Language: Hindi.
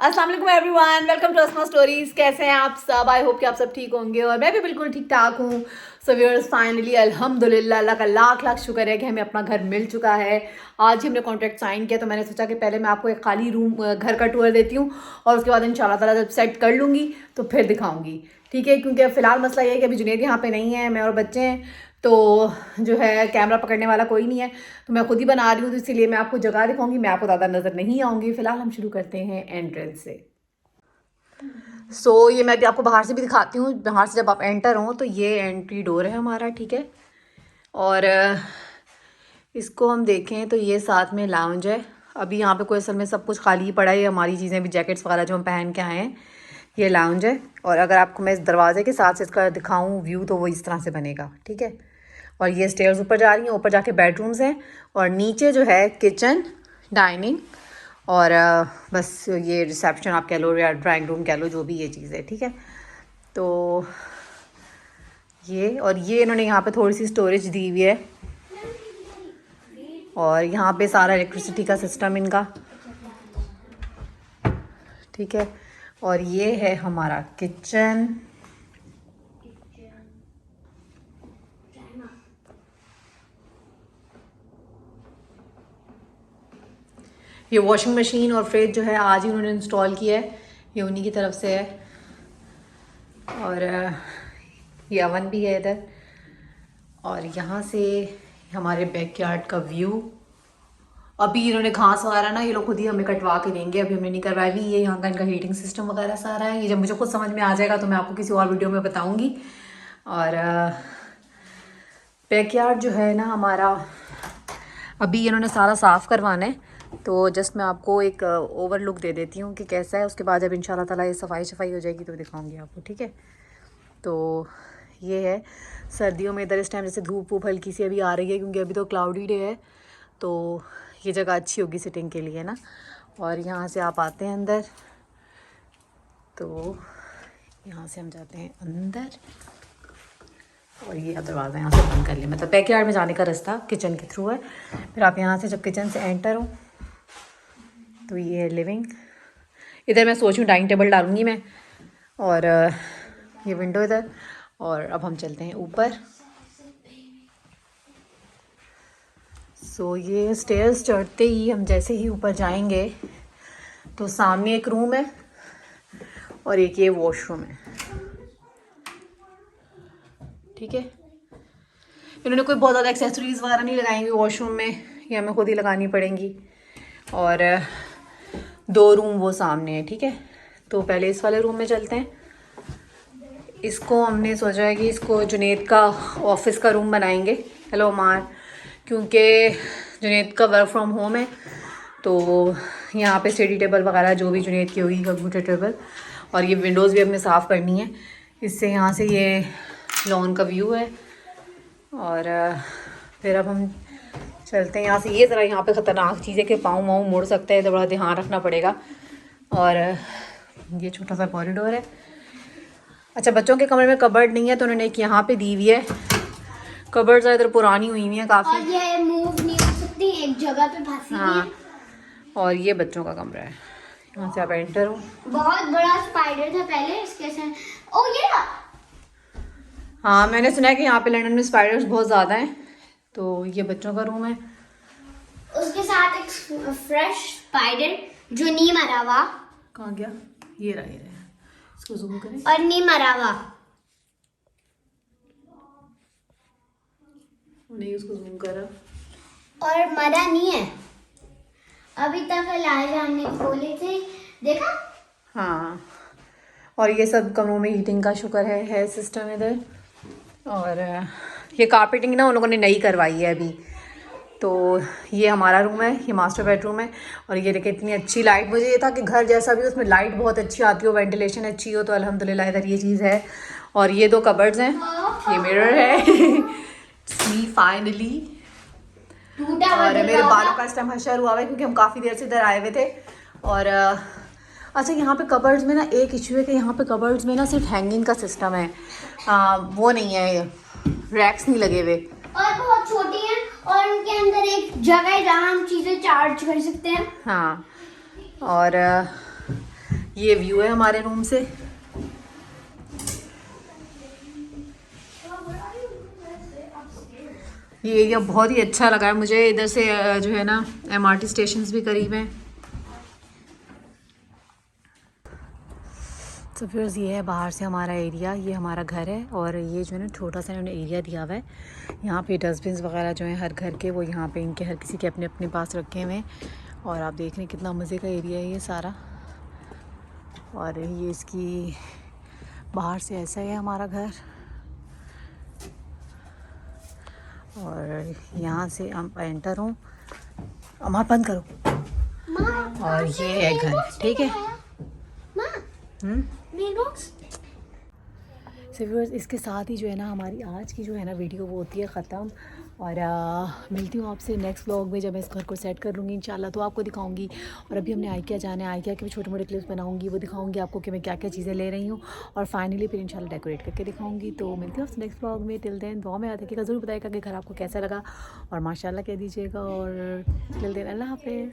अस्सलाम वालेकुम everyone, welcome to Asma stories. कैसे हैं आप सब? आई होप कि आप सब ठीक होंगे और मैं भी बिल्कुल ठीक ठाक हूँ। सो व्यूअर्स, फाइनली अल्हम्दुलिल्लाह, अल्लाह का लाख लाख शुक्र है कि हमें अपना घर मिल चुका है। आज ही हमने कॉन्ट्रैक्ट साइन किया, तो मैंने सोचा कि पहले मैं आपको एक खाली रूम घर का टूर देती हूँ और उसके बाद इंशाल्लाह ताला जब सेट कर लूँगी तो फिर दिखाऊँगी, ठीक है। क्योंकि अब फ़िलहाल मसला ये है कि अभी जुनेद यहाँ पे नहीं है, मैं और बच्चे हैं, तो जो है कैमरा पकड़ने वाला कोई नहीं है, तो मैं खुद ही बना रही हूँ, तो इसीलिए मैं आपको जगह दिखाऊंगी। मैं आपको ज़्यादा नज़र नहीं आऊँगी। फ़िलहाल हम शुरू करते हैं एंट्रेंस से। ये मैं अभी आपको बाहर से भी दिखाती हूँ। बाहर से जब आप एंटर हो तो ये एंट्री डोर है हमारा, ठीक है। और इसको हम देखें तो ये साथ में लाउंज है। अभी यहाँ पे कोई असल में सब कुछ खाली ही पड़ा है, हमारी चीज़ें भी, जैकेट्स वगैरह जो हम पहन के आए हैं। ये लाउंज है और अगर आपको मैं इस दरवाजे के साथ से इसका दिखाऊँ व्यू तो वो इस तरह से बनेगा, ठीक है। और ये स्टेयर्स ऊपर जा रही हैं, ऊपर जाके बेडरूम्स हैं और नीचे जो है किचन, डाइनिंग और बस ये रिसेप्शन आप कह लो या ड्राइंग रूम कह लो, जो भी ये चीज़ है, ठीक है। तो ये और ये इन्होंने यहाँ पे थोड़ी सी स्टोरेज दी हुई है और यहाँ पे सारा इलेक्ट्रिसिटी का सिस्टम इनका, ठीक है। और ये है हमारा किचन। ये वॉशिंग मशीन और फ्रिज जो है आज ही उन्होंने इंस्टॉल किया है, ये उन्हीं की तरफ से है। और ये अवन भी है इधर। और यहाँ से हमारे बैकयार्ड का व्यू। अभी इन्होंने घास वगैरह ना ये लोग खुद ही हमें कटवा के देंगे, अभी हमने नहीं करवाई हुई। ये यहाँ का इनका हीटिंग सिस्टम वगैरह सारा है। ये जब मुझे खुद समझ में आ जाएगा तो मैं आपको किसी और वीडियो में बताऊँगी। और बैकयार्ड जो है ना हमारा, अभी इन्होंने सारा साफ़ करवाना है, तो जस्ट मैं आपको एक ओवरलुक दे देती हूँ कि कैसा है। उसके बाद जब इंशाल्लाह ताला ये सफाई हो जाएगी तो दिखाऊंगी आपको, ठीक है। तो ये है सर्दियों में इधर इस टाइम जैसे धूप वूप हल्की सी अभी आ रही है, क्योंकि अभी तो क्लाउडी डे है, तो ये जगह अच्छी होगी सिटिंग के लिए ना। और यहाँ से आप आते हैं अंदर, तो यहाँ से हम जाते हैं अंदर और ये दरवाज़ा यहाँ से बंद कर लिया, मतलब बैकयार्ड में जाने का रास्ता किचन के थ्रू है। फिर आप यहाँ से जब किचन से एंटर हो तो ये है लिविंग। इधर मैं सोच रही हूँ डाइनिंग टेबल डालूँगी मैं, और ये विंडो इधर। और अब हम चलते हैं ऊपर। ये स्टेयर्स चढ़ते ही हम जैसे ही ऊपर जाएंगे तो सामने एक रूम है और एक ये वॉशरूम है, ठीक है। इन्होंने कोई बहुत ज़्यादा एक्सेसरीज़ वगैरह नहीं लगाएंगी वॉशरूम में, ये हमें खुद ही लगानी पड़ेंगी। और 2 रूम वो सामने है, ठीक है। तो पहले इस वाले रूम में चलते हैं। इसको हमने सोचा है कि इसको जुनेद का ऑफिस का रूम बनाएंगे। हेलो अमार, क्योंकि जुनेद का वर्क फ्रॉम होम है, तो यहाँ पे स्टडी टेबल वगैरह जो भी जुनेद की होगी, कंप्यूटर टेबल। और ये विंडोज़ भी हमें साफ़ करनी है, इससे यहाँ से ये लॉन का व्यू है। और फिर अब हम चलते हैं यहाँ से। ये ज़रा यहाँ पे ख़तरनाक चीज़ है कि पाँव वाँव मुड़ सकता है, तो बड़ा ध्यान रखना पड़ेगा। और ये छोटा सा कॉरिडोर है। अच्छा, बच्चों के कमरे में कबर्ड नहीं है, तो उन्होंने एक यहाँ पे दी हुई है। कबर्ड्स इधर पुरानी हुई हुई हैं काफ़ी, और ये मूव नहीं हो सकती, एक जगह पे फंसी हुई है। और ये बच्चों का कमरा है, यहाँ से आप एंटर हो। बहुत बड़ा स्पाइडर था पहले इसके साथ। ओ ये रहा। हाँ, मैंने सुना है कि यहाँ पे लंदन में स्पाइडर्स बहुत ज़्यादा हैं। तो ये बच्चों का रूम है, उसके साथ एक फ्रेश स्पाइडर जो नहीं मरा हुआ। कहाँ गया? ये रहा, इसको जूम करें। और नहीं मरा हुआ, नहीं, उसको जूम करा। और मरा नहीं है अभी तक। लाइव हमने खोले थे, देखा। हाँ, और ये सब कमरों में हीटिंग का शुक्र है सिस्टम इधर। और ये कारपेटिंग ना उन लोगों ने नई करवाई है अभी। तो ये हमारा रूम है, ये मास्टर बेडरूम है। और ये देखिए इतनी अच्छी लाइट, मुझे ये था कि घर जैसा भी उसमें लाइट बहुत अच्छी आती हो, वेंटिलेशन अच्छी हो, तो अल्हम्दुलिल्लाह इधर ये चीज़ है। और ये 2 कबर्ड्स हैं, ये मिरर है। सी फाइनली। और मेरे बालों का इस टाइम हशर हुआ है क्योंकि हम काफ़ी देर से इधर आए हुए थे। और अच्छा, यहाँ पे कबर्ड्स में ना एक इशू है कि यहाँ पे कबर्ड्स में ना सिर्फ हैंगिंग का सिस्टम है, वो नहीं है, रैक्स नहीं लगे हुए। और बहुत छोटी हैं और उनके अंदर एक जगह है जहाँ हम चीज़ें चार्ज कर सकते हैं। हाँ, और ये व्यू है हमारे रूम से। ये एरिया बहुत ही अच्छा लगा है मुझे। इधर से जो है ना MRT स्टेशन भी करीब हैं। तो फिर ये है बाहर से हमारा एरिया, ये हमारा घर है। और ये जो है ना छोटा सा इन्होंने एरिया दिया हुआ है। यहाँ पे डस्टबिन वगैरह जो हैं हर घर के, वो यहाँ पे इनके हर किसी के अपने अपने पास रखे हुए हैं। और आप देख रहे हैं कितना मज़े का एरिया है ये सारा। और ये इसकी बाहर से ऐसा है हमारा घर। और यहाँ से हम एंटर हूँ, अम्मा बंद करो। और ये है घर, ठीक है। सो व्यूअर्स, इसके साथ ही जो है ना हमारी आज की जो है ना वीडियो वो होती है ख़त्म। और मिलती हूँ आपसे नेक्स्ट व्लॉग में, जब मैं इस घर को सेट कर लूँगी इंशाल्लाह तो आपको दिखाऊंगी। और अभी हमने आइकिया जाना है, आइकिया के भी छोटे मोटे क्लिप्स बनाऊंगी, वो दिखाऊंगी आपको कि मैं क्या क्या चीज़ें ले रही हूँ। और फाइनली फिर इंशाल्लाह डेकोरेट करके दिखाऊंगी। तो मिलती हूँ आपसे नेक्स्ट व्लॉग में। टिल देन दुआ में याद रखिएगा, ज़रूर बताइएगा कि घर आपको कैसा लगा और माशाल्लाह कह दीजिएगा। और टिल देन अल्लाह हाफिज़।